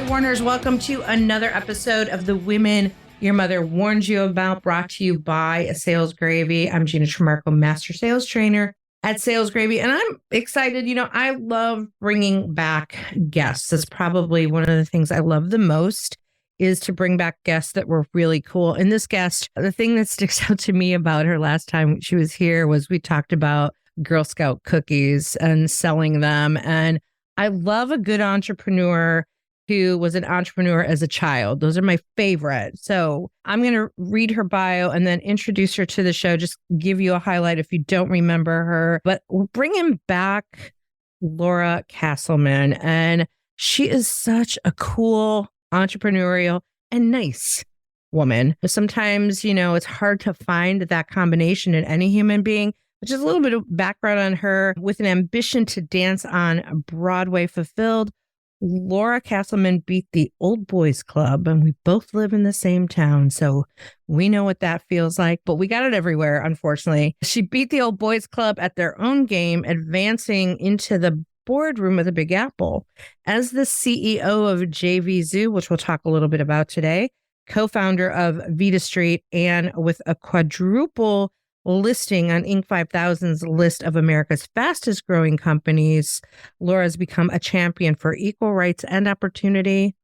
Warners, welcome to another episode of The Women Your Mother Warned You About, brought to you by Sales Gravy. I'm Gina Tremarco, Master Sales Trainer at Sales Gravy, and I'm excited. I love bringing back guests. That's probably one of the things I love the most, is to bring back guests that were really cool. And this guest, the thing that sticks out to me about her last time she was here was we talked about Girl Scout cookies and selling them. And I love a good entrepreneur who was an entrepreneur as a child. Those are my favorite. So I'm going to read her bio and then introduce her to the show, just give you a highlight if you don't remember her. But we're bringing back Laura Casselman. And she is such a cool, entrepreneurial, and nice woman. Sometimes, it's hard to find that combination in any human being. But just a little bit of background on her. With an ambition to dance on Broadway fulfilled, Laura Casselman beat the Old Boys Club, and we both live in the same town, so we know what that feels like, but we got it everywhere, unfortunately. She beat the Old Boys Club at their own game, advancing into the boardroom of the Big Apple. As the CEO of JVZoo, which we'll talk a little bit about today, co-founder of Vita Street, and with a quadruple listing on Inc. 5000's list of America's fastest growing companies, Laura has become a champion for equal rights and opportunity.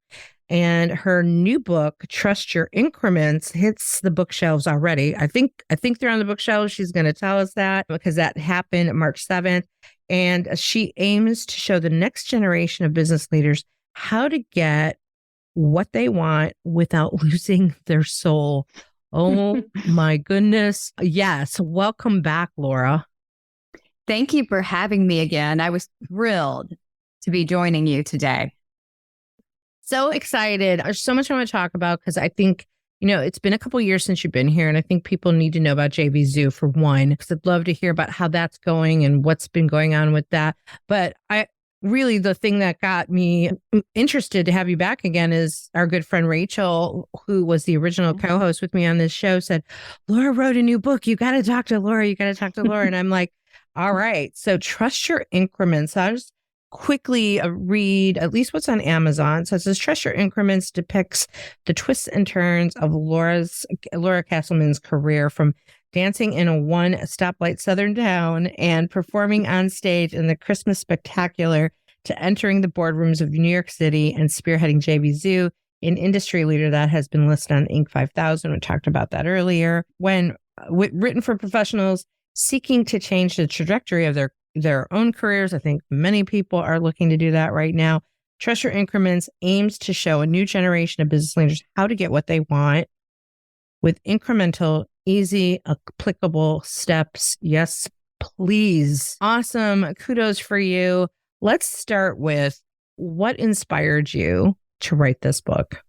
And her new book, Trust Your Increments, hits the bookshelves already. I think they're on the bookshelves. She's going to tell us that because that happened March 7th. And she aims to show the next generation of business leaders how to get what they want without losing their soul. Oh my goodness. Yes. Welcome back, Laura. Thank you for having me again. I was thrilled to be joining you today. So excited. There's so much I want to talk about because I think, it's been a couple of years since you've been here, and I think people need to know about JVZoo for one, because I'd love to hear about how that's going and what's been going on with that. But really, the thing that got me interested to have you back again is our good friend Rachel, who was the original co-host with me on this show, said, Laura wrote a new book. You got to talk to Laura. You got to talk to Laura. And I'm like, all right. So Trust Your Increments. I'll just quickly read at least what's on Amazon. So it says Trust Your Increments depicts the twists and turns of Laura Casselman's career, from dancing in a one stoplight Southern town and performing on stage in the Christmas Spectacular to entering the boardrooms of New York City and spearheading JVZoo, an industry leader that has been listed on Inc. 5000. We talked about that earlier. When written for professionals seeking to change the trajectory of their own careers, I think many people are looking to do that right now. Trust Your Increments aims to show a new generation of business leaders how to get what they want with incremental, easy, applicable steps. Yes, please. Awesome. Kudos for you. Let's start with what inspired you to write this book?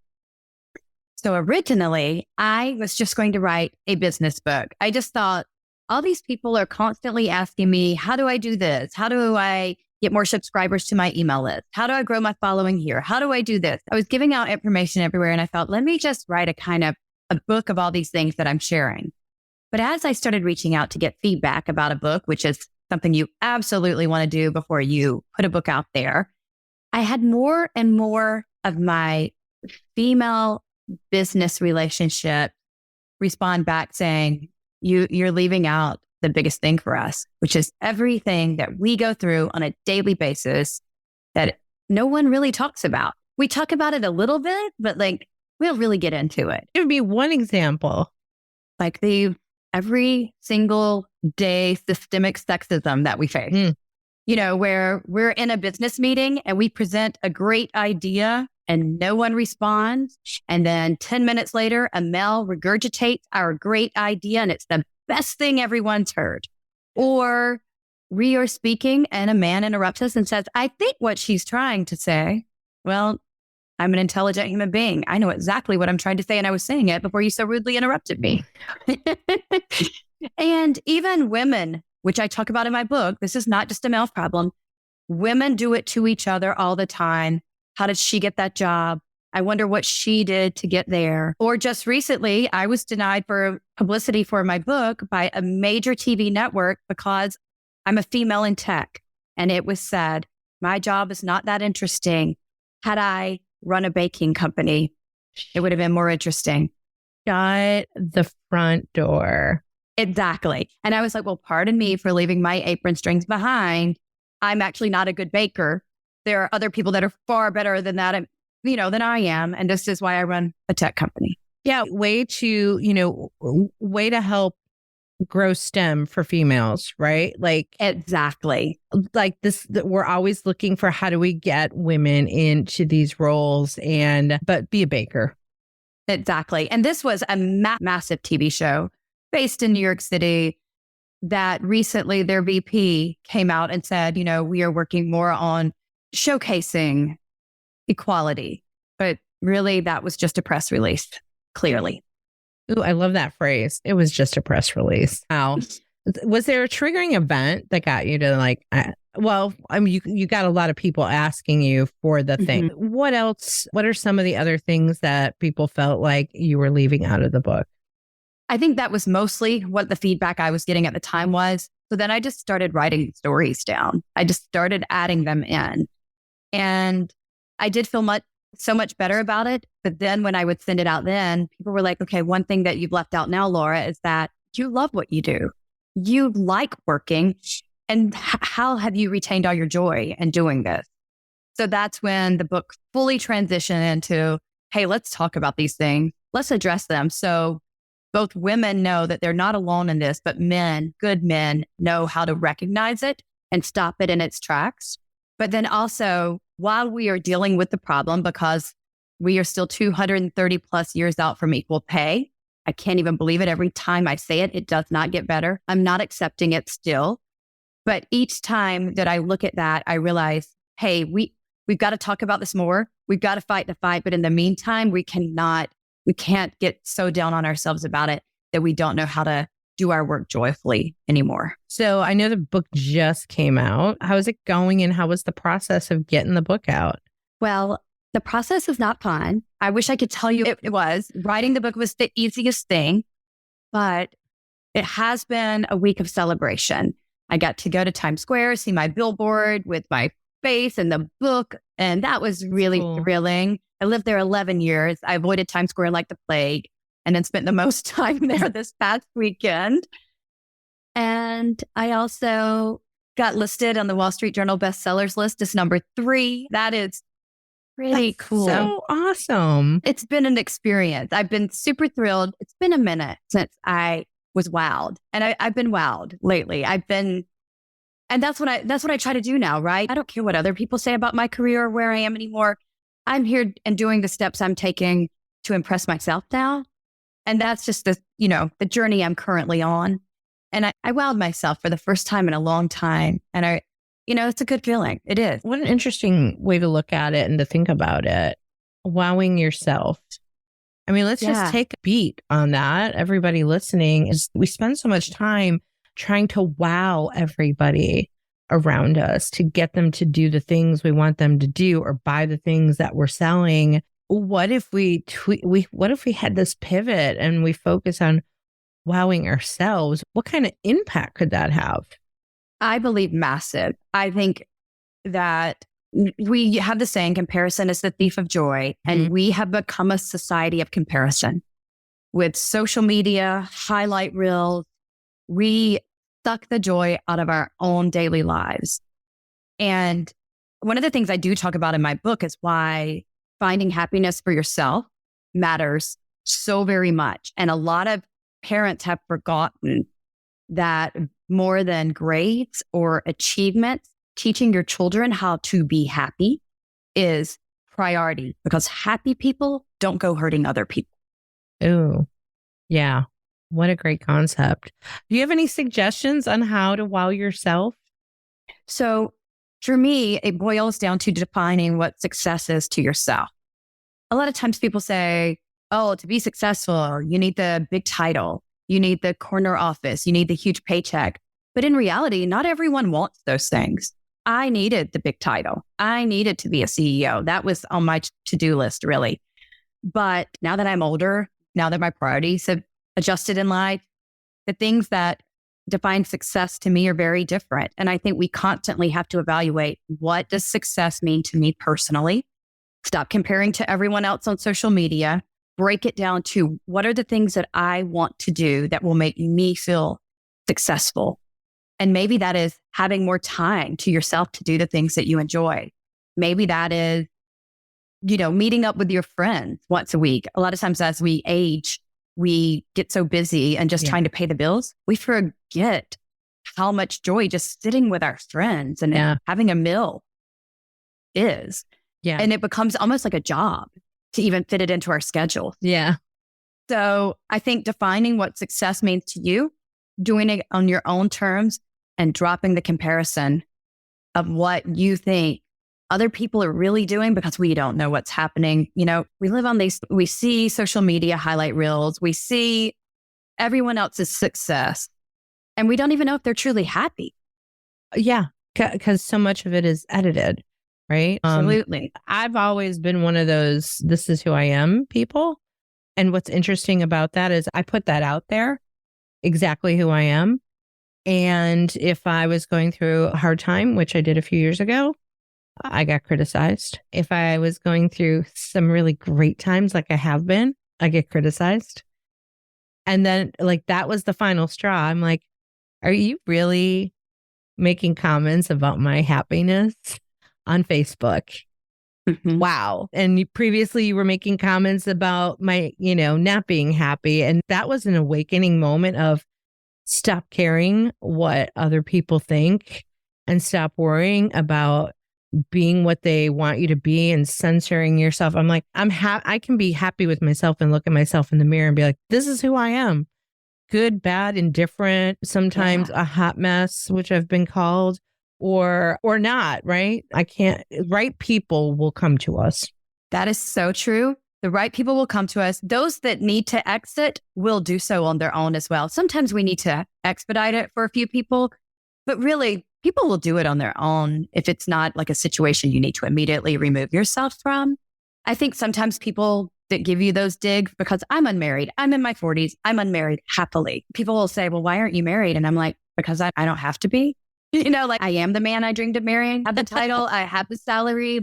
So originally, I was just going to write a business book. I just thought, all these people are constantly asking me, how do I do this? How do I get more subscribers to my email list? How do I grow my following here? How do I do this? I was giving out information everywhere, and I thought, let me just write a book of all these things that I'm sharing. But as I started reaching out to get feedback about a book, which is something you absolutely want to do before you put a book out there, I had more and more of my female business relationship respond back saying, you're leaving out the biggest thing for us, which is everything that we go through on a daily basis that no one really talks about. We talk about it a little bit, but we don't really get into it. It would be one example. Like the every single day systemic sexism that we face. Where we're in a business meeting and we present a great idea and no one responds. And then 10 minutes later, a male regurgitates our great idea and it's the best thing everyone's heard. Or we are speaking and a man interrupts us and says, I think what she's trying to say, well, I'm an intelligent human being. I know exactly what I'm trying to say. And I was saying it before you so rudely interrupted me. And even women, which I talk about in my book, this is not just a male problem. Women do it to each other all the time. How did she get that job? I wonder what she did to get there. Or just recently, I was denied for publicity for my book by a major TV network because I'm a female in tech. And it was said, my job is not that interesting. Had I run a baking company. It would have been more interesting. Shut the front door. Exactly. And I was like, well, pardon me for leaving my apron strings behind. I'm actually not a good baker. There are other people that are far better than that, than I am. And this is why I run a tech company. Yeah. Way to help grow STEM for females, right? Like, exactly. Like this, we're always looking for how do we get women into these roles but be a baker. Exactly. And this was a massive TV show based in New York City that recently their VP came out and said, we are working more on showcasing equality. But really, that was just a press release, clearly. Ooh, I love that phrase. It was just a press release. Wow. Was there a triggering event that got you to you got a lot of people asking you for the thing. What else? What are some of the other things that people felt like you were leaving out of the book? I think that was mostly what the feedback I was getting at the time was. So then I just started writing stories down. I just started adding them in. And I did feel so much better about it. But then when I would send it out people were like, okay, one thing that you've left out now, Laura, is that you love what you do. You like working. And how have you retained all your joy in doing this? So that's when the book fully transitioned into, hey, let's talk about these things. Let's address them. So both women know that they're not alone in this, but good men know how to recognize it and stop it in its tracks. But then also, while we are dealing with the problem, because we are still 230 plus years out from equal pay, I can't even believe it. Every time I say it, it does not get better. I'm not accepting it still. But each time that I look at that, I realize, hey, we've got to talk about this more. We've got to fight the fight. But in the meantime, we can't get so down on ourselves about it that we don't know how to do our work joyfully anymore. So I know the book just came out. How is it going and how was the process of getting the book out? Well, the process is not fun. I wish I could tell you it was. Writing the book was the easiest thing, but it has been a week of celebration. I got to go to Times Square, see my billboard with my face and the book, and that was really thrilling. I lived there 11 years. I avoided Times Square like the plague and then spent the most time there this past weekend. And I also got listed on the Wall Street Journal bestsellers list as number 3. That is really cool. So awesome. It's been an experience. I've been super thrilled. It's been a minute since I was wowed. And I've been wowed lately. And that's what I try to do now, right? I don't care what other people say about my career or where I am anymore. I'm here and doing the steps I'm taking to impress myself now. And that's just the journey I'm currently on. And I wowed myself for the first time in a long time. And it's a good feeling. It is. What an interesting way to look at it and to think about it. Wowing yourself. I mean, let's just take a beat on that. Everybody listening, we spend so much time trying to wow everybody around us to get them to do the things we want them to do or buy the things that we're selling. What if we had this pivot and we focus on wowing ourselves? What kind of impact could that have? I believe massive. I think that we have the saying, comparison is the thief of joy. And we have become a society of comparison. With social media, highlight reels, we suck the joy out of our own daily lives. And one of the things I do talk about in my book is why finding happiness for yourself matters so very much. And a lot of parents have forgotten that more than grades or achievements, teaching your children how to be happy is priority, because happy people don't go hurting other people. Oh, yeah. What a great concept. Do you have any suggestions on how to wow yourself? So for me, it boils down to defining what success is to yourself. A lot of times people say, oh, to be successful, you need the big title, you need the corner office, you need the huge paycheck. But in reality, not everyone wants those things. I needed the big title. I needed to be a CEO. That was on my to-do list, really. But now that I'm older, now that my priorities have adjusted in life, the things that define success to me are very different. And I think we constantly have to evaluate, what does success mean to me personally? Stop comparing to everyone else on social media. Break it down to what are the things that I want to do that will make me feel successful. And maybe that is having more time to yourself to do the things that you enjoy. Maybe that is, meeting up with your friends once a week. A lot of times as we age, we get so busy and just trying to pay the bills, we forget how much joy just sitting with our friends and having a meal is. Yeah. And it becomes almost like a job to even fit it into our schedule. Yeah. So I think defining what success means to you, doing it on your own terms, and dropping the comparison of what you think other people are really doing because we don't know what's happening. We live on we see social media highlight reels. We see everyone else's success and we don't even know if they're truly happy. Yeah. Because so much of it is edited, right? Absolutely. I've always been one of those, this is who I am people. And what's interesting about that is I put that out there, exactly who I am. And if I was going through a hard time, which I did a few years ago, I got criticized. If I was going through some really great times, like I have been, I get criticized. And then that was the final straw. I'm like, are you really making comments about my happiness on Facebook? Mm-hmm. Wow. And previously you were making comments about my, not being happy. And that was an awakening moment of stop caring what other people think and stop worrying about being what they want you to be and censoring yourself. I'm like, I can be happy with myself and look at myself in the mirror and be like, this is who I am. Good, bad, indifferent, sometimes a hot mess, which I've been called, or not, right? Right people will come to us. That is so true. The right people will come to us. Those that need to exit will do so on their own as well. Sometimes we need to expedite it for a few people, but really people will do it on their own if it's not like a situation you need to immediately remove yourself from. I think sometimes people that give you those digs because I'm unmarried, I'm in my 40s, I'm unmarried happily. People will say, well, why aren't you married? And I'm like, because I don't have to be. I am the man I dreamed of marrying. I have the title, I have the salary,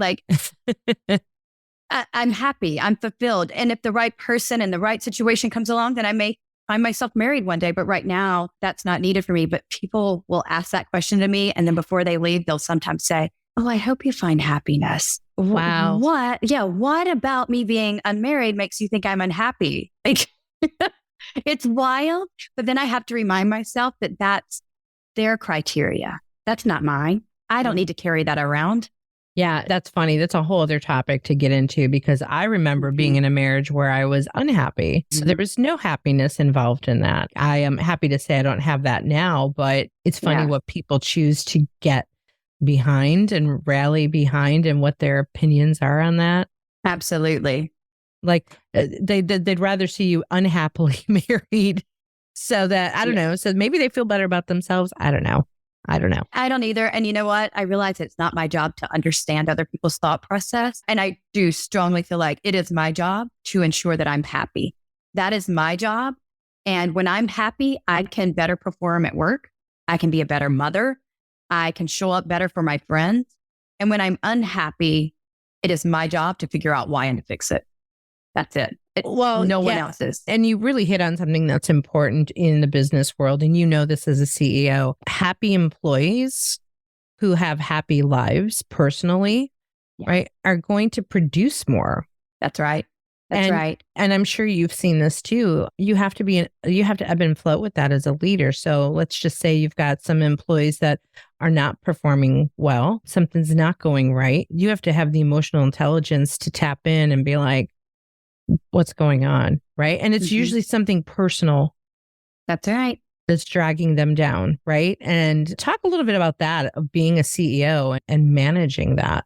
I'm happy, I'm fulfilled. And if the right person and the right situation comes along, then I may find myself married one day. But right now, that's not needed for me. But people will ask that question to me. And then before they leave, they'll sometimes say, oh, I hope you find happiness. Wow. What? Yeah. What about me being unmarried makes you think I'm unhappy? It's wild. But then I have to remind myself that that's their criteria. That's not mine. I don't need to carry that around. Yeah, that's funny. That's a whole other topic to get into because I remember being in a marriage where I was unhappy. So there was no happiness involved in that. I am happy to say I don't have that now, but it's funny what people choose to get behind and rally behind and what their opinions are on that. Absolutely. They'd rather see you unhappily married so that, I don't know, so maybe they feel better about themselves. I don't know. I don't either. And you know what? I realize it's not my job to understand other people's thought process. And I do strongly feel like it is my job to ensure that I'm happy. That is my job. And when I'm happy, I can better perform at work. I can be a better mother. I can show up better for my friends. And when I'm unhappy, it is my job to figure out why and to fix it. That's it. No one else's. And you really hit on something that's important in the business world. And this as a CEO, happy employees who have happy lives personally, right, are going to produce more. That's right. That's right. And I'm sure you've seen this too. You have to ebb and flow with that as a leader. So let's just say you've got some employees that are not performing well. Something's not going right. You have to have the emotional intelligence to tap in and be like, what's going on, right? And it's usually something personal. That's right. That's dragging them down, right? And talk a little bit about that, of being a CEO and managing that.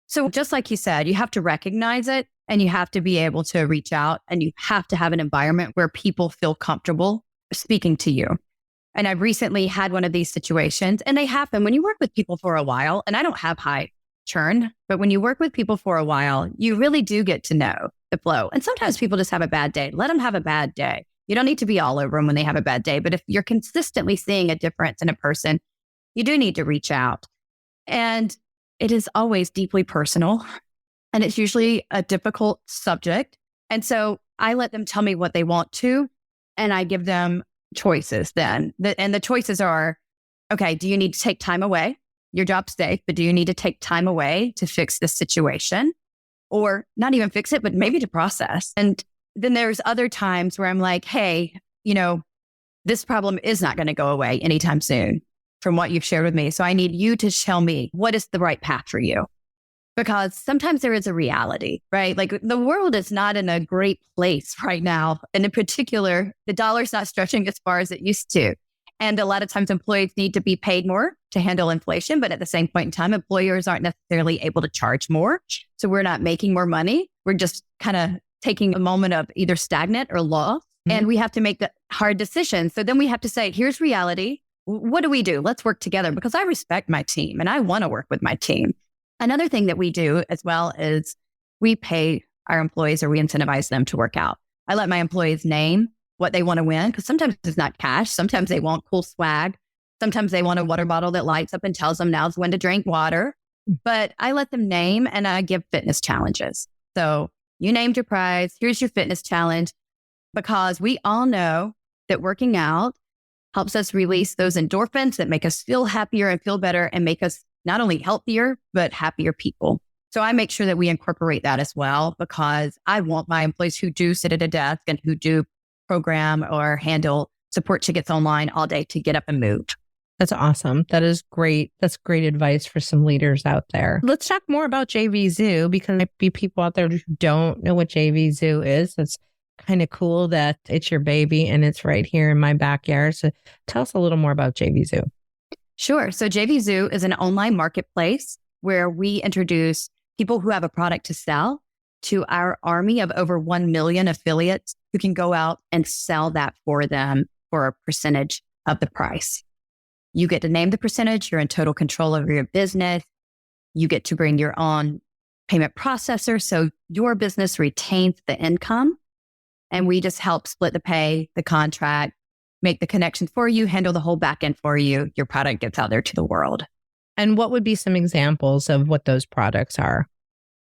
So just like you said, you have to recognize it and you have to be able to reach out and you have to have an environment where people feel comfortable speaking to you. And I've recently had one of these situations, and they happen when you work with people for a while. And I don't have high churn, but when you work with people for a while, you really do get to know the flow. And sometimes people just have a bad day. Let them have a bad day. You don't need to be all over them when they have a bad day. But if you're consistently seeing a difference in a person, you do need to reach out. And it is always deeply personal. And it's usually a difficult subject. And so I let them tell me what they want to, and I give them choices then. And the choices are, okay, do you need to take time away? Your job's safe, but do you need to take time away to fix this situation? Or not even fix it, but maybe to process. And then there's other times where I'm like, hey, this problem is not going to go away anytime soon from what you've shared with me. So I need you to tell me what is the right path for you. Because sometimes there is a reality, right? Like the world is not in a great place right now. And in particular, the dollar's not stretching as far as it used to. And a lot of times employees need to be paid more to handle inflation. But at the same point in time, employers aren't necessarily able to charge more. So we're not making more money. We're just kind of taking a moment of either stagnant or loss. Mm-hmm. And we have to make the hard decisions. So then we have to say, here's reality. What do we do? Let's work together, because I respect my team and I want to work with my team. Another thing that we do as well is we pay our employees, or we incentivize them to work out. I let my employees name what they want to win, because sometimes it's not cash. Sometimes they want cool swag. Sometimes they want a water bottle that lights up and tells them now's when to drink water. But I let them name, and I give fitness challenges. So you named your prize. Here's your fitness challenge, because we all know that working out helps us release those endorphins that make us feel happier and feel better and make us not only healthier, but happier people. So I make sure that we incorporate that as well, because I want my employees who do sit at a desk and who do program or handle support tickets online all day to get up and move. That's awesome. That is great. That's great advice for some leaders out there. Let's talk more about JVZoo, because there might be people out there who don't know what JVZoo is. It's kind of cool that it's your baby and it's right here in my backyard. So tell us a little more about JVZoo. Sure. So JVZoo is an online marketplace where we introduce people who have a product to sell to our army of over 1 million affiliates who can go out and sell that for them for a percentage of the price. You get to name the percentage. You're in total control over your business. You get to bring your own payment processor, so your business retains the income. And we just help split the pay, the contract, make the connections for you, handle the whole back end for you. Your product gets out there to the world. And what would be some examples of what those products are?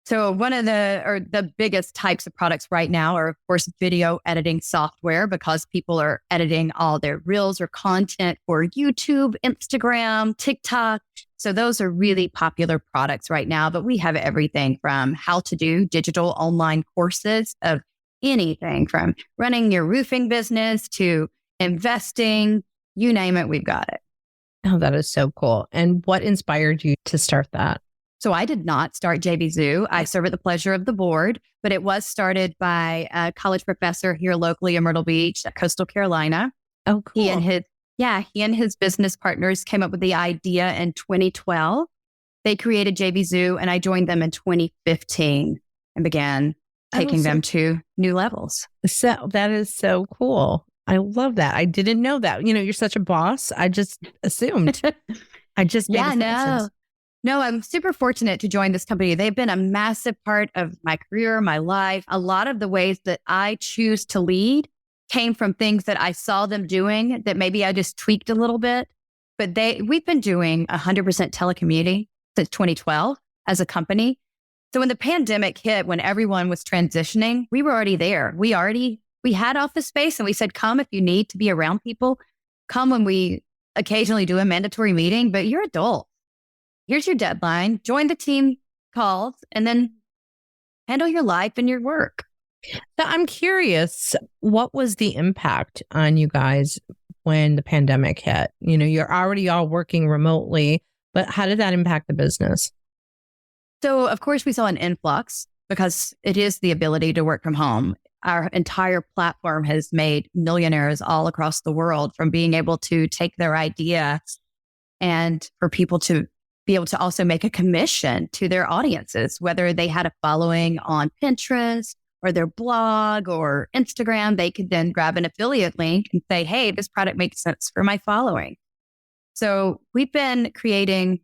So one of the biggest types of products right now are, of course, video editing software, because people are editing all their reels or content for YouTube, Instagram, TikTok. So those are really popular products right now. But we have everything from how to do digital online courses of anything from running your roofing business to investing, you name it, we've got it. Oh, that is so cool. And what inspired you to start that? So I did not start JVZoo. I serve at the pleasure of the board, but it was started by a college professor here locally in Myrtle Beach, Coastal Carolina. Oh, cool. He and his business partners came up with the idea in 2012. They created JVZoo, and I joined them in 2015 and began taking them to new levels. So that is so cool. I love that. I didn't know that. You're such a boss. I just assumed. I just made assumptions. No, I'm super fortunate to join this company. They've been a massive part of my career, my life. A lot of the ways that I choose to lead came from things that I saw them doing that maybe I just tweaked a little bit. But we've been doing 100% telecommuting since 2012 as a company. So when the pandemic hit, when everyone was transitioning, we were already there. We had office space, and we said, come if you need to be around people. Come when we occasionally do a mandatory meeting, but you're adult. Here's your deadline. Join the team calls, and then handle your life and your work. So I'm curious, what was the impact on you guys when the pandemic hit? You're already all working remotely, but how did that impact the business? So, of course, we saw an influx because it is the ability to work from home. Our entire platform has made millionaires all across the world from being able to take their idea and for people to be able to also make a commission to their audiences, whether they had a following on Pinterest or their blog or Instagram. They could then grab an affiliate link and say, hey, this product makes sense for my following. So we've been creating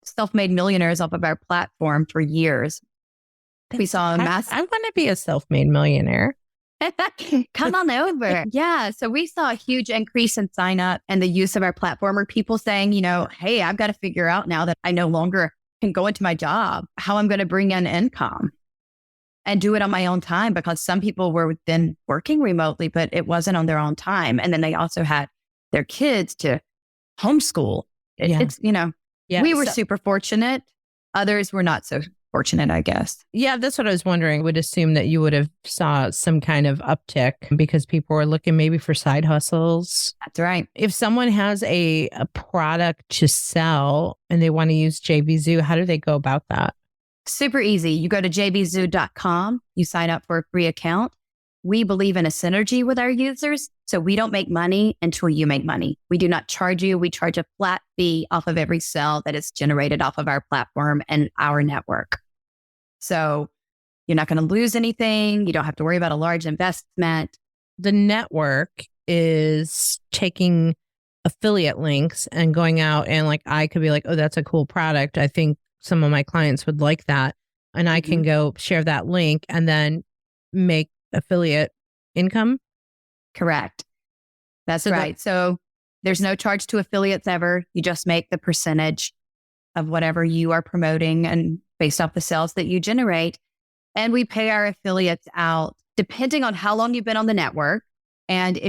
self-made millionaires off of our platform for years. We saw a massive... I want to be a self-made millionaire. Come on over. Yeah. So we saw a huge increase in sign up and the use of our platform, or people saying, hey, I've got to figure out now that I no longer can go into my job, how I'm going to bring in income. and do it on my own time, because some people were then working remotely, but it wasn't on their own time. And then they also had their kids to homeschool. Yeah. It's, we were super fortunate. Others were not so fortunate, I guess. Yeah, that's what I was wondering. Would assume that you would have saw some kind of uptick because people were looking maybe for side hustles. That's right. If someone has a product to sell and they want to use JVZoo, how do they go about that? Super easy. You go to jvzoo.com, you sign up for a free account. We believe in a synergy with our users, so we don't make money until you make money. We do not charge you. We charge a flat fee off of every sale that is generated off of our platform and our network. So you're not going to lose anything. You don't have to worry about a large investment. The network is taking affiliate links and going out and like, I could be like, oh, that's a cool product. I think some of my clients would like that. And I can go share that link and then make affiliate income. Correct. That's right. So there's no charge to affiliates ever. You just make the percentage of whatever you are promoting and based off the sales that you generate. And we pay our affiliates out depending on how long you've been on the network. And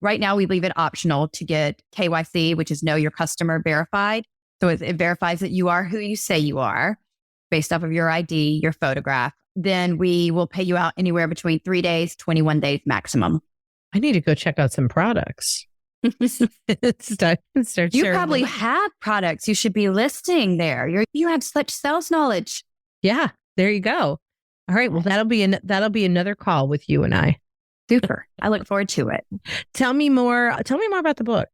right now we leave it optional to get KYC, which is Know Your Customer verified. So it verifies that you are who you say you are based off of your ID, your photograph. Then we will pay you out anywhere between 3 days, 21 days maximum. I need to go check out some products. Start you probably have products you should be listing there. You have such sales knowledge. Yeah, there you go. All right. Well, that'll be another call with you and I. Super. I look forward to it. Tell me more about the book.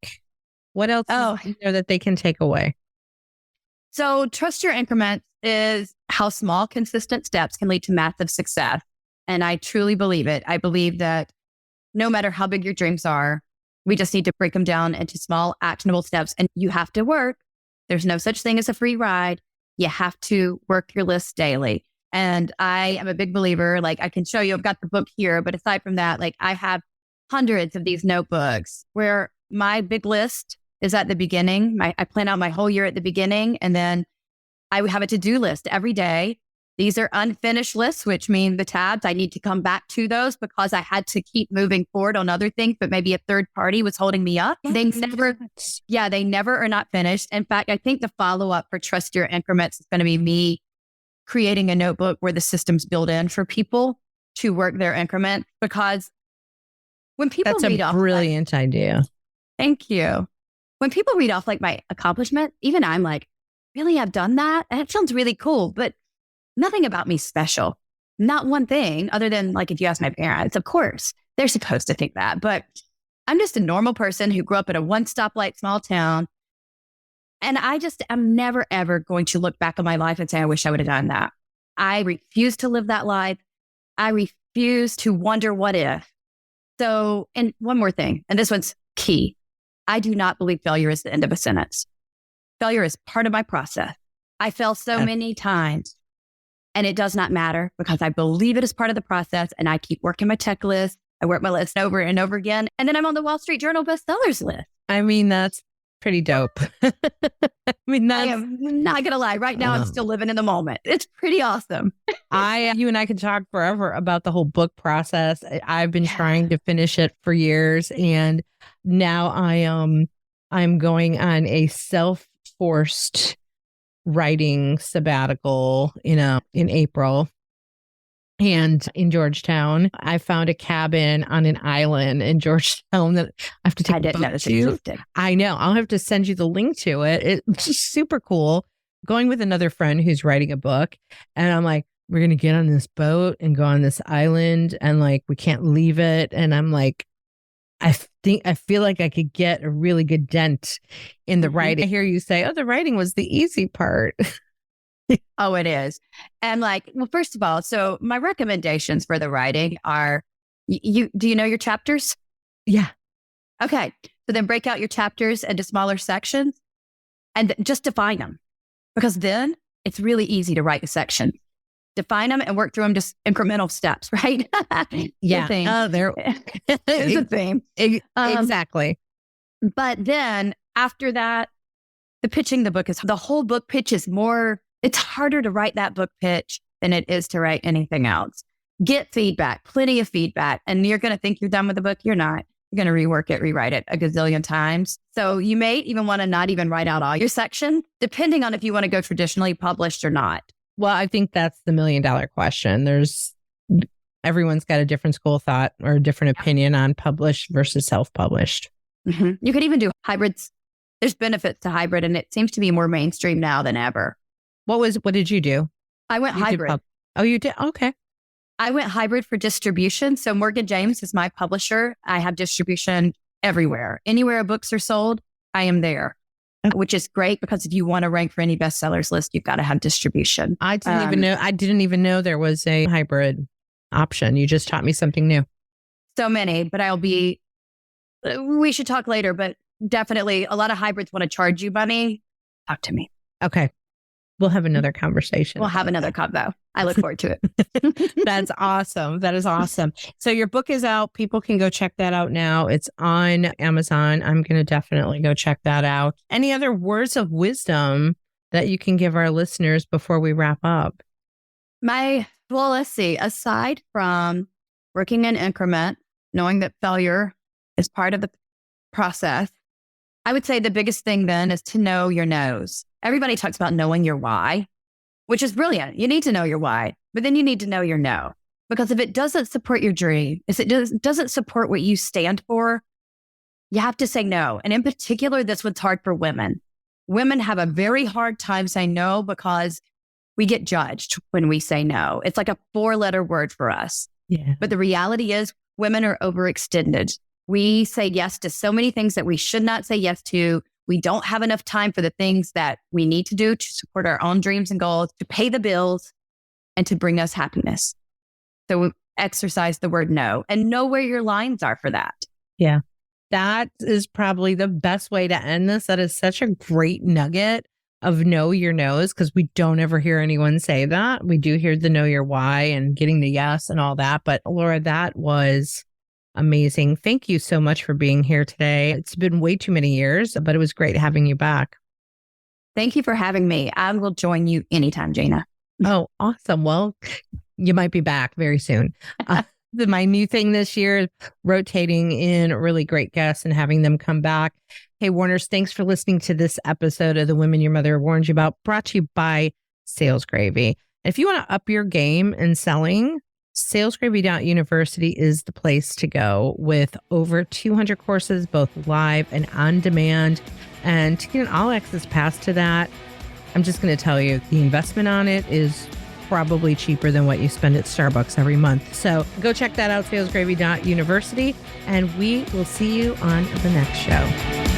What else is there that they can take away? So Trust Your Increments is how small, consistent steps can lead to massive success. And I truly believe it. I believe that no matter how big your dreams are, we just need to break them down into small, actionable steps. And you have to work. There's no such thing as a free ride. You have to work your list daily. And I am a big believer. Like, I can show you, I've got the book here. But aside from that, like, I have hundreds of these notebooks where my big list is at the beginning. I plan out my whole year at the beginning. And then I have a to-do list every day. These are unfinished lists, which mean the tabs, I need to come back to those because I had to keep moving forward on other things, but maybe a third party was holding me up. They never are not finished. In fact, I think the follow-up for Trust Your Increments is going to be me creating a notebook where the system's built in for people to work their increment. Because when people read off, that's a brilliant idea. Thank you. When people read off like my accomplishment, even I'm like, really, I've done that? That sounds really cool, but nothing about me special. Not one thing other than like, if you ask my parents, of course, they're supposed to think that. But I'm just a normal person who grew up in a one stoplight small town. And I'm never, ever going to look back on my life and say, I wish I would have done that. I refuse to live that life. I refuse to wonder what if. So, and one more thing, and this one's key. I do not believe failure is the end of a sentence. Failure is part of my process. I fail so many times and it does not matter because I believe it is part of the process and I keep working my tech list. I work my list over and over again. And then I'm on the Wall Street Journal bestsellers list. I mean, that's pretty dope. I am not going to lie. Right now, I'm still living in the moment. It's pretty awesome. You and I could talk forever about the whole book process. I've been trying to finish it for years. And now I'm going on a self-forced writing sabbatical, in April. And in Georgetown, I found a cabin on an island in Georgetown that I have to take a boat to. I know. I'll have to send you the link to it. It's super cool. Going with another friend who's writing a book. And I'm like, we're going to get on this boat and go on this island. And like, we can't leave it. And I'm like, I feel like I could get a really good dent in the writing. I hear you say, oh, the writing was the easy part. Oh, it is. And like, well, first of all, so my recommendations for the writing are, do you know your chapters? Yeah. Okay. So then break out your chapters into smaller sections and just define them, because then it's really easy to write a section. Define them and work through them, just incremental steps, right? Yeah. There is a theme. Exactly. But then after that, the whole book pitch is more, it's harder to write that book pitch than it is to write anything else. Get feedback, plenty of feedback. And you're going to think you're done with the book. You're not. You're going to rework it, rewrite it a gazillion times. So you may even want to not even write out all your section, depending on if you want to go traditionally published or not. Well, I think that's the $1 million question. Everyone's got a different school of thought or a different opinion on published versus self-published. Mm-hmm. You could even do hybrids. There's benefits to hybrid, and it seems to be more mainstream now than ever. What did you do? I went hybrid. Oh, you did? Okay. I went hybrid for distribution. So Morgan James is my publisher. I have distribution everywhere. Anywhere books are sold, I am there, which is great because if you want to rank for any bestsellers list, you've got to have distribution. I didn't even know there was a hybrid option. You just taught me something new. So many, but we should talk later, but definitely a lot of hybrids want to charge you money. Talk to me. Okay. We'll have another conversation. We'll have another convo. I look forward to it. That's awesome. That is awesome. So your book is out. People can go check that out now. It's on Amazon. I'm going to definitely go check that out. Any other words of wisdom that you can give our listeners before we wrap up? Let's see. Aside from working in increment, knowing that failure is part of the process, I would say the biggest thing then is to know your no's. Everybody talks about knowing your why, which is brilliant. You need to know your why, but then you need to know your no. Because if it doesn't support your dream, if it doesn't support what you stand for, you have to say no. And in particular, this one's hard for women. Women have a very hard time saying no because we get judged when we say no. It's like a 4-letter word for us. Yeah. But the reality is women are overextended. We say yes to so many things that we should not say yes to. We don't have enough time for the things that we need to do to support our own dreams and goals, to pay the bills, and to bring us happiness. So exercise the word no and know where your lines are for that. Yeah. That is probably the best way to end this. That is such a great nugget of know your no's, because we don't ever hear anyone say that. We do hear the know your why and getting the yes and all that. But Laura, that was amazing. Thank you so much for being here today. It's been way too many years, but it was great having you back. Thank you for having me. I will join you anytime, Gina. Oh, awesome. Well, you might be back very soon. My new thing this year is rotating in really great guests and having them come back. Hey, Warners, thanks for listening to this episode of The Women Your Mother Warned You About, brought to you by Sales Gravy. If you want to up your game in selling, salesgravy.university is the place to go, with over 200 courses, both live and on demand. And to get an all access pass to that, I'm just going to tell you, the investment on it is probably cheaper than what you spend at Starbucks every month. So go check that out, salesgravy.university, and we will see you on the next show.